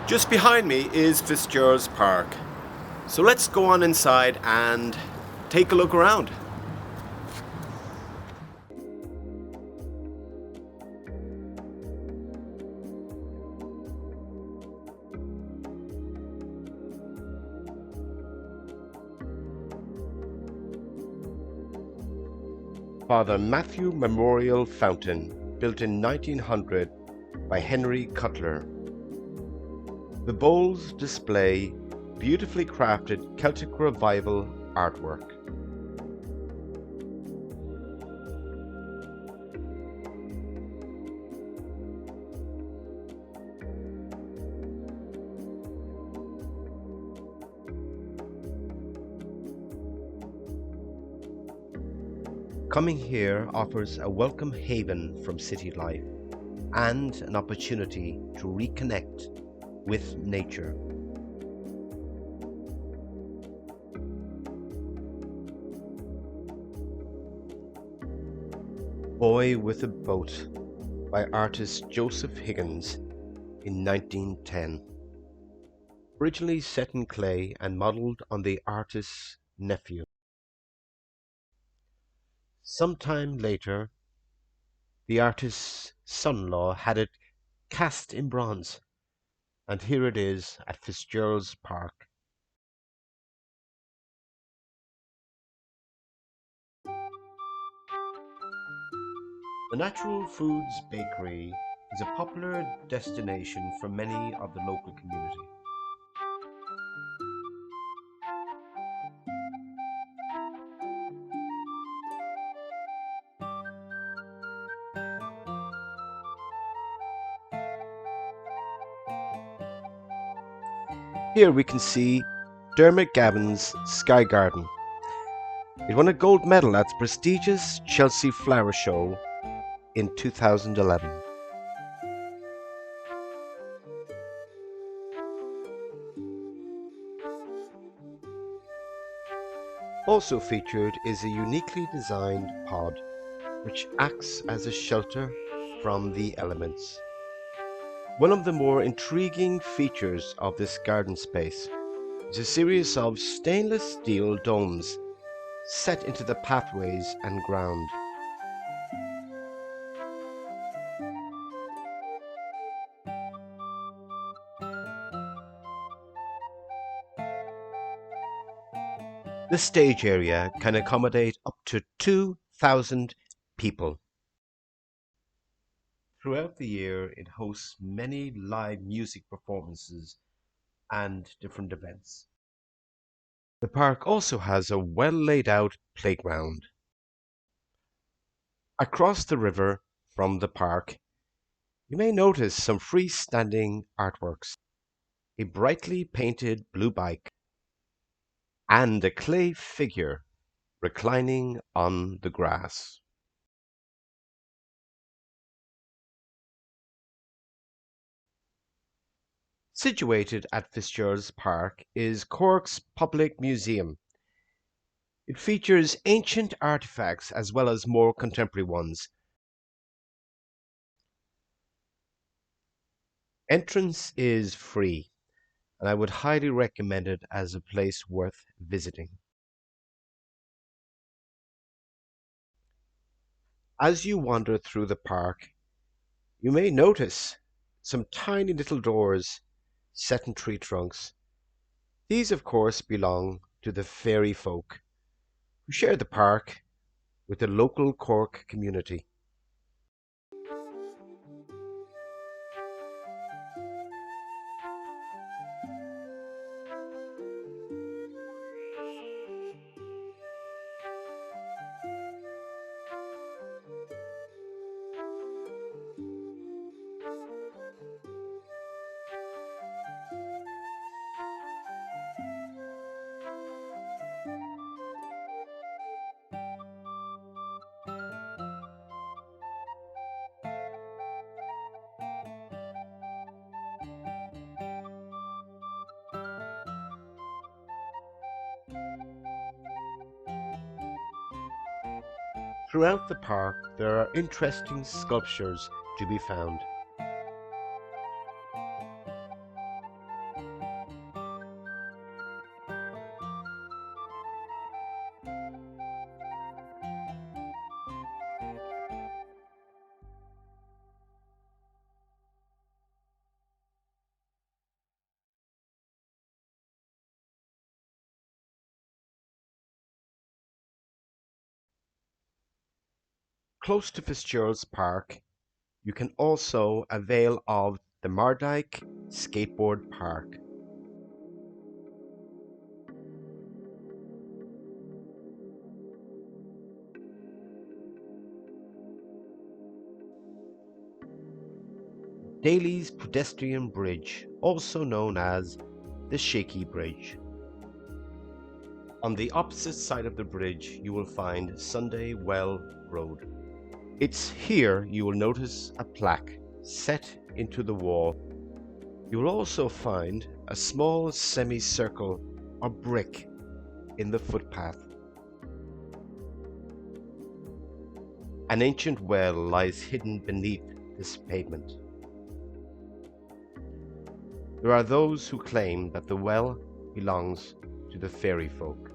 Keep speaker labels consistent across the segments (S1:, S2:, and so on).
S1: Just behind me is Fitzgerald's Park. So let's go on inside and take a look around. Father Matthew Memorial Fountain, built in 1900 by Henry Cutler. The bowls display beautifully crafted Celtic Revival artwork. Coming here offers a welcome haven from city life and an opportunity to reconnect with nature. Boy with a Boat by artist Joseph Higgins in 1910. Originally set in clay and modelled on the artist's nephew. Sometime later, the artist's son-in-law had it cast in bronze, and here it is at Fitzgerald's Park. The Natural Foods Bakery is a popular destination for many of the local community. Here we can see Dermot Gavin's Sky Garden. It won a gold medal at the prestigious Chelsea Flower Show in 2011. Also featured is a uniquely designed pod, which acts as a shelter from the elements. One of the more intriguing features of this garden space is a series of stainless steel domes set into the pathways and ground. The stage area can accommodate up to 2,000 people. Throughout the year, it hosts many live music performances and different events. The park also has a well laid out playground. Across the river from the park, you may notice some freestanding artworks, a brightly painted blue bike, and a clay figure reclining on the grass. Situated at Fitzgerald's Park is Cork's public museum. It features ancient artifacts as well as more contemporary ones. Entrance is free, and I would highly recommend it as a place worth visiting. As you wander through the park, you may notice some tiny little doors set in tree trunks. These, of course, belong to the fairy folk, who share the park with the local Cork community. Throughout the park, there are interesting sculptures to be found. close to Fitzgerald's Park, you can also avail of the Mardyke Skateboard Park. Daly's pedestrian bridge, also known as the Shaky Bridge. On the opposite side of the bridge you will find Sunday Well Road. It's here you will notice a plaque set into the wall. You will also find a small semicircle or brick in the footpath. An ancient well lies hidden beneath this pavement. There are those who claim that the well belongs to the fairy folk.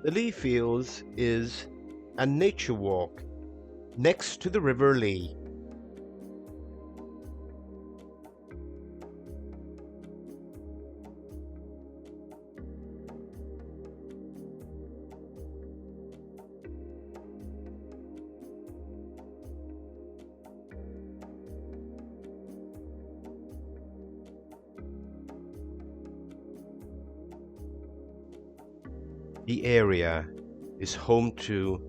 S1: The Lee Fields is a nature walk next to the River Lee. The area is home to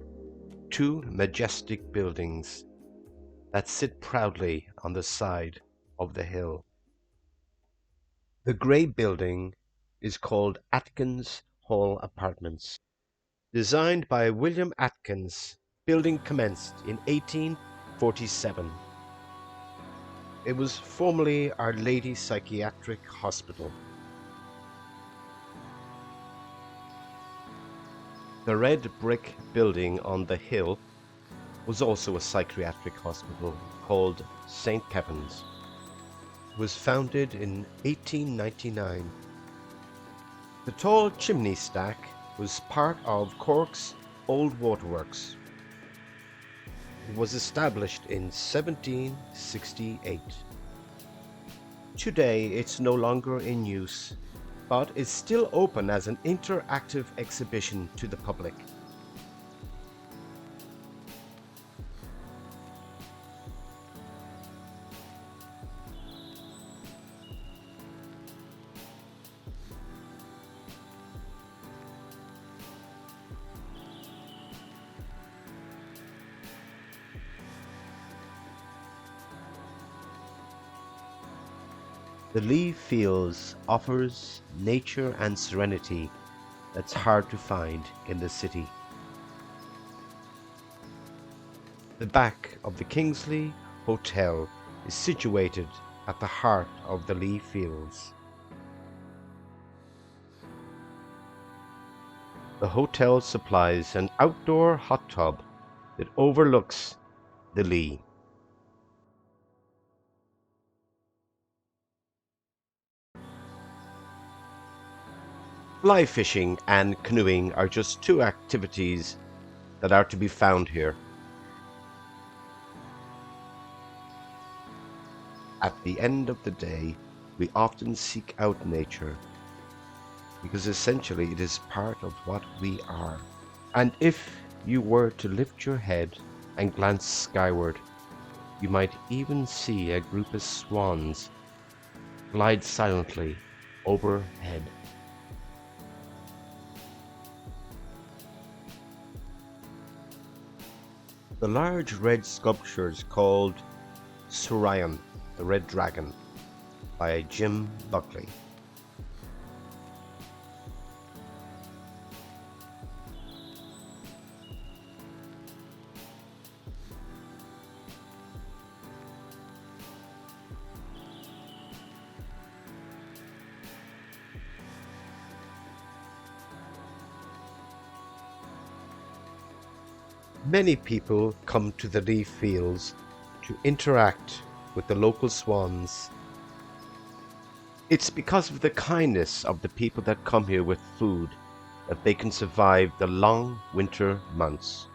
S1: two majestic buildings that sit proudly on the side of the hill. The grey building is called Atkins Hall Apartments. Designed by William Atkins, building commenced in 1847. It was formerly Our Lady Psychiatric Hospital. The red brick building on the hill was also a psychiatric hospital called St. Kevin's. It was founded in 1899. The tall chimney stack was part of Cork's old waterworks. It was established in 1768. Today it's no longer in use, but is still open as an interactive exhibition to the public. The Lee Fields offers nature and serenity that's hard to find in the city. The back of the Kingsley Hotel is situated at the heart of the Lee Fields. The hotel supplies an outdoor hot tub that overlooks the Lee. Fly fishing and canoeing are just two activities that are to be found here. At the end of the day, we often seek out nature because essentially it is part of what we are. And if you were to lift your head and glance skyward, you might even see a group of swans glide silently overhead. The large red sculptures called Surion, the Red Dragon, by Jim Buckley. Many people come to the Lee Fields to interact with the local swans. It's because of the kindness of the people that come here with food that they can survive the long winter months.